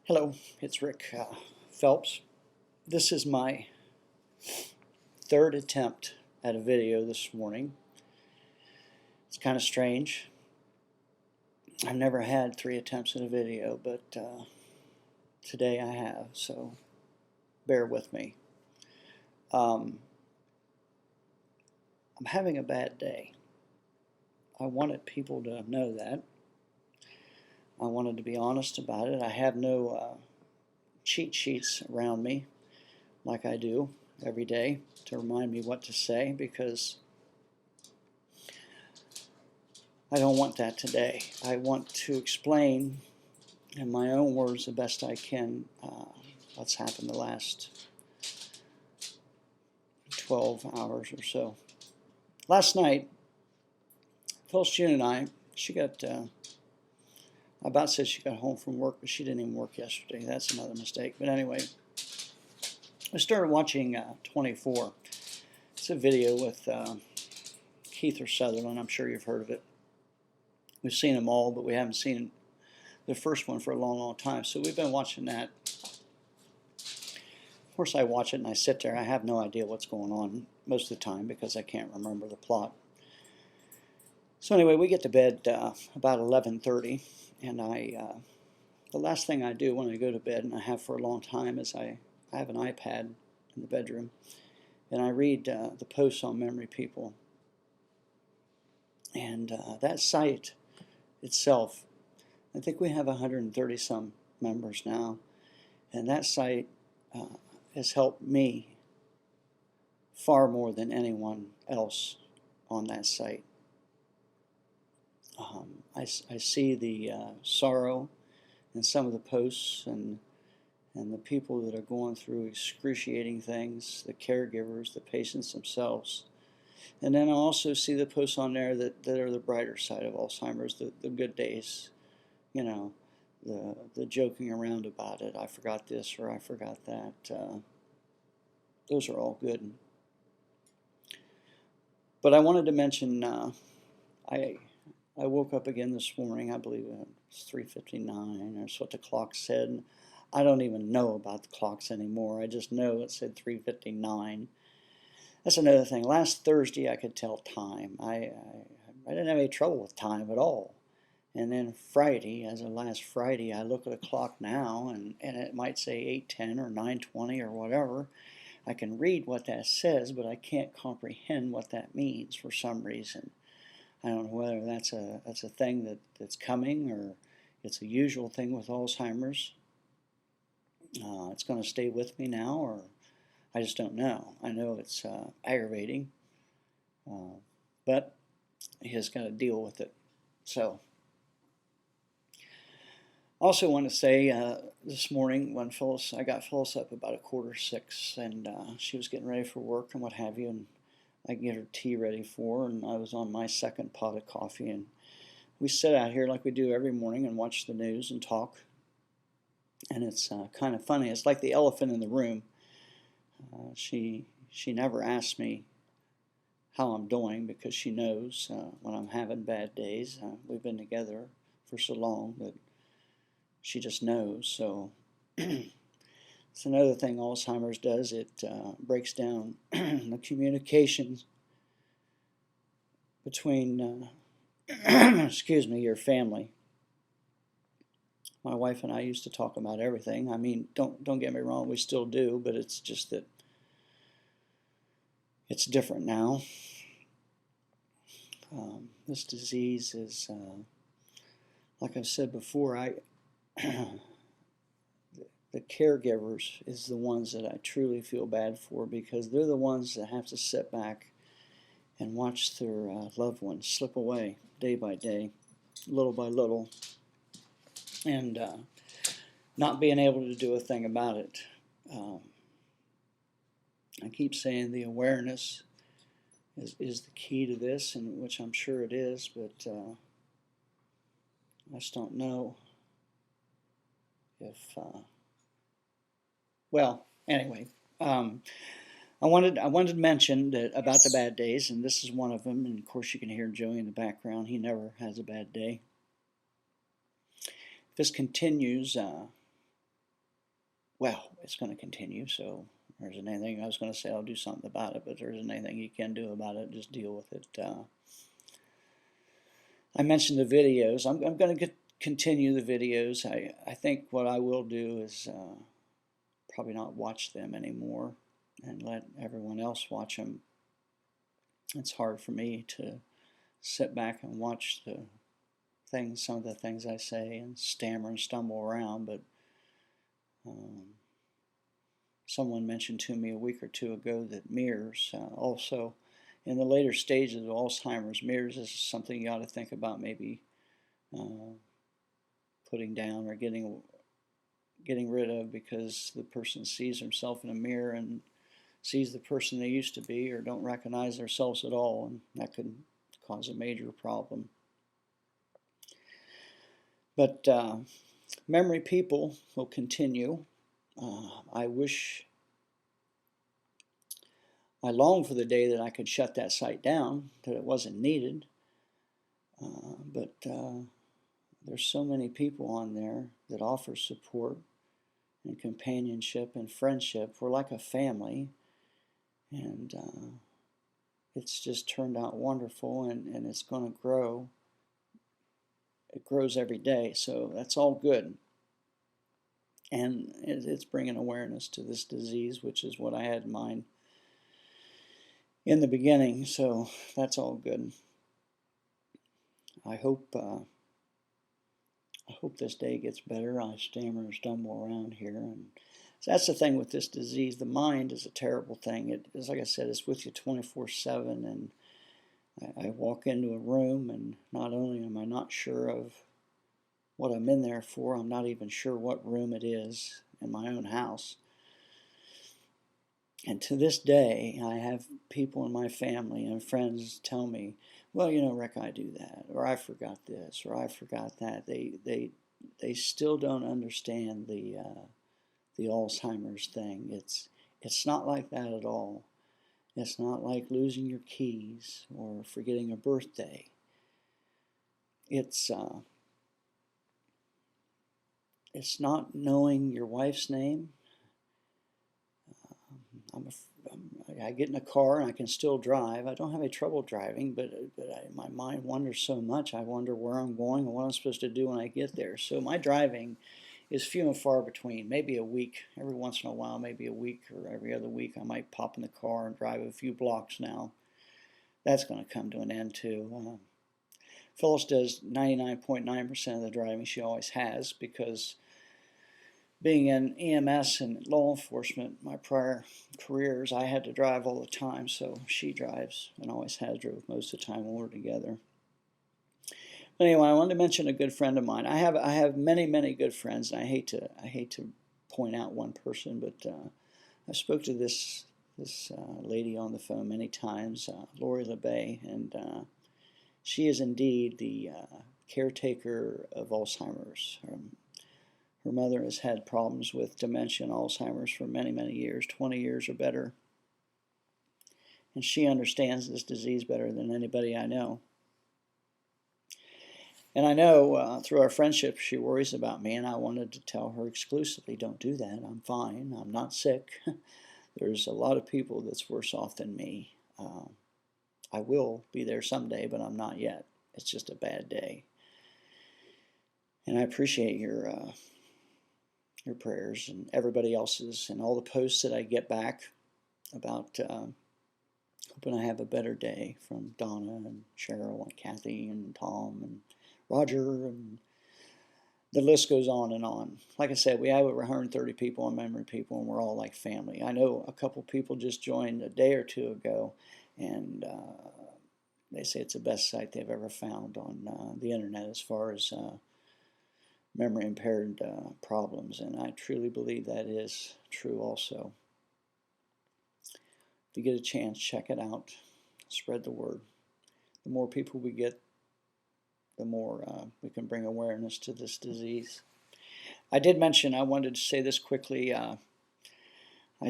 Hello, it's Rick Phelps. This is my third attempt at a video this morning. It's kind of strange. I've never had 3 attempts at a video, but today I have, so bear with me. I'm having a bad day. I wanted people to know that. I wanted to be honest about it. I have no cheat sheets around me like I do every day to remind me what to say, because I don't want that today. I want to explain in my own words the best I can what's happened the last 12 hours or so. Last night, Phelps June and I, she got I about said she got home from work, but she didn't even work yesterday. That's another mistake. But anyway, I started watching 24. It's a video with Keith or Sutherland. I'm sure you've heard of it. We've seen them all, but we haven't seen the first one for a long, long time. So we've been watching that. Of course, I watch it and I sit there. I have no idea what's going on most of the time because I can't remember the plot. So anyway, we get to bed about 11:30. And the last thing I do when I go to bed, and I have for a long time, is I have an iPad in the bedroom, and I read the posts on Memory People. And that site itself, I think we have 130 some members now, and that site has helped me far more than anyone else on that site. I see the sorrow in some of the posts and the people that are going through excruciating things, the caregivers, the patients themselves. And then I also see the posts on there that are the brighter side of Alzheimer's, the good days, you know, the joking around about it. I forgot this or I forgot that. Those are all good. But I wanted to mention I woke up again this morning. I believe it was 3:59. That's what the clock said. I don't even know about the clocks anymore. I just know it said 3:59. That's another thing. Last Thursday I could tell time. I didn't have any trouble with time at all. And then Friday, as of last Friday, I look at the clock now and it might say 8:10 or 9:20 or whatever. I can read what that says, but I can't comprehend what that means for some reason. I don't know whether that's a thing that's coming or it's a usual thing with Alzheimer's. It's going to stay with me now, or I just don't know. I know it's aggravating, but he has got to deal with it. So, also want to say this morning when I got Phyllis up about 5:45, and she was getting ready for work and what have you, and I can get her tea ready for her, and I was on my second pot of coffee, and we sit out here like we do every morning and watch the news and talk, and it's kind of funny. It's like the elephant in the room. She never asks me how I'm doing because she knows when I'm having bad days. We've been together for so long that she just knows. So it's another thing Alzheimer's does. It breaks down the communications between, excuse me, your family. My wife and I used to talk about everything. I mean, don't get me wrong, we still do, but it's just that it's different now. This disease is, like I've said before, the caregivers is the ones that I truly feel bad for, because they're the ones that have to sit back and watch their loved ones slip away day by day, little by little, and not being able to do a thing about it. I keep saying the awareness is the key to this, and which I'm sure it is, but I just don't know if well, anyway, I wanted to mention that about the bad days, and this is one of them. And of course, you can hear Joey in the background. He never has a bad day. If this continues, well, it's going to continue, so there isn't anything I was going to say. I'll do something about it, but there isn't anything you can do about it. Just deal with it. I mentioned the videos. I'm going to continue the videos. I think what I will do is probably not watch them anymore and let everyone else watch them. It's hard for me to sit back and watch some of the things I say and stammer and stumble around, but someone mentioned to me a week or two ago that mirrors, also in the later stages of Alzheimer's, mirrors is something you ought to think about maybe putting down or getting rid of, because the person sees himself in a mirror and sees the person they used to be, or don't recognize themselves at all, and that could cause a major problem. But memory people will continue. I long for the day that I could shut that site down, that it wasn't needed. But there's so many people on there that offer support and companionship and friendship. We're like a family, and it's just turned out wonderful, and it's going to grow. It grows every day, so that's all good. And it's bringing awareness to this disease, which is what I had in mind in the beginning, so that's all good. I hope this day gets better. I stammer and stumble around here, and so that's the thing with this disease. The mind is a terrible thing. It is, like I said, it's with you 24/7, and I walk into a room, and not only am I not sure of what I'm in there for, I'm not even sure what room it is in my own house. And to this day, I have people in my family and friends tell me, well, Rick, I do that, or I forgot this, or I forgot that. They still don't understand the Alzheimer's thing. It's not like that at all. It's not like losing your keys or forgetting a birthday. It's not knowing your wife's name. I get in a car and I can still drive. I don't have any trouble driving, but my mind wanders so much. I wonder where I'm going and what I'm supposed to do when I get there. So my driving is few and far between. Maybe a week, every once in a while, maybe a week or every other week, I might pop in the car and drive a few blocks now. That's going to come to an end too. Phyllis does 99.9% of the driving. She always has, because being in EMS and law enforcement, my prior careers, I had to drive all the time, so she drives and always has drove most of the time when we're together. But anyway, I wanted to mention a good friend of mine. I have many good friends, and I hate to point out one person, but I spoke to this lady on the phone many times, Lori LeBay, and she is indeed the caretaker of Alzheimer's. Her mother has had problems with dementia and Alzheimer's for many years, 20 years or better. And she understands this disease better than anybody I know. And I know through our friendship she worries about me, and I wanted to tell her exclusively, don't do that. I'm fine. I'm not sick. There's a lot of people that's worse off than me. I will be there someday, but I'm not yet. It's just a bad day. And I appreciate your prayers and everybody else's, and all the posts that I get back about hoping I have a better day from Donna and Cheryl and Kathy and Tom and Roger, and the list goes on and on. Like I said, we have over 130 people on Memory People, and we're all like family. I know a couple people just joined a day or two ago, and they say it's the best site they've ever found on the internet as far as memory impaired problems, and I truly believe that is true also. If you get a chance, check it out. Spread the word. The more people we get, the more we can bring awareness to this disease. I did mention, I wanted to say this quickly, I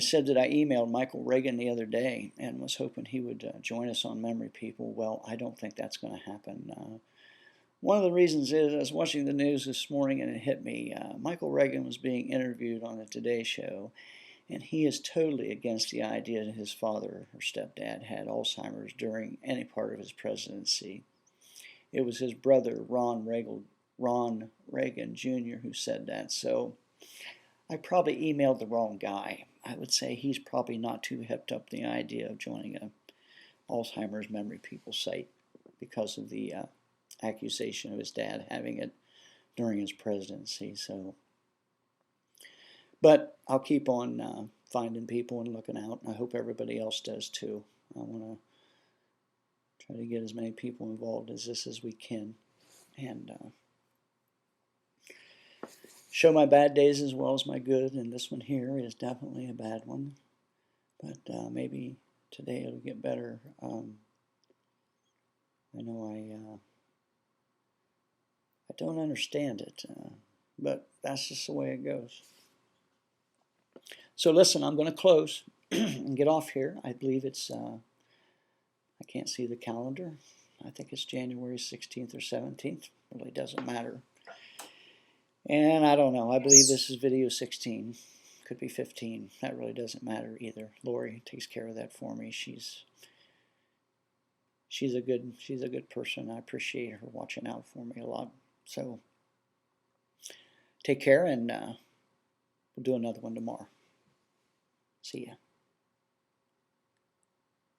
said that I emailed Michael Reagan the other day and was hoping he would join us on Memory People. Well, I don't think that's going to happen. One of the reasons is I was watching the news this morning and it hit me. Michael Reagan was being interviewed on the Today Show, and he is totally against the idea that his father or stepdad had Alzheimer's during any part of his presidency. It was his brother, Ron Reagan Jr., who said that. So I probably emailed the wrong guy. I would say he's probably not too hipped up the idea of joining a Alzheimer's memory people site because of the accusation of his dad having it during his presidency. So, but I'll keep on finding people and looking out, and I hope everybody else does too. I want to try to get as many people involved as we can, and show my bad days as well as my good. And this one here is definitely a bad one, but maybe today it'll get better. I know I don't understand it, but that's just the way it goes. So listen, I'm going to close and get off here. I believe it's, I can't see the calendar. I think it's January 16th or 17th. Really doesn't matter. And I don't know. I believe this is video 16. Could be 15. That really doesn't matter either. Lori takes care of that for me. She's a good person. I appreciate her watching out for me a lot. So take care, and we'll do another one tomorrow. See ya.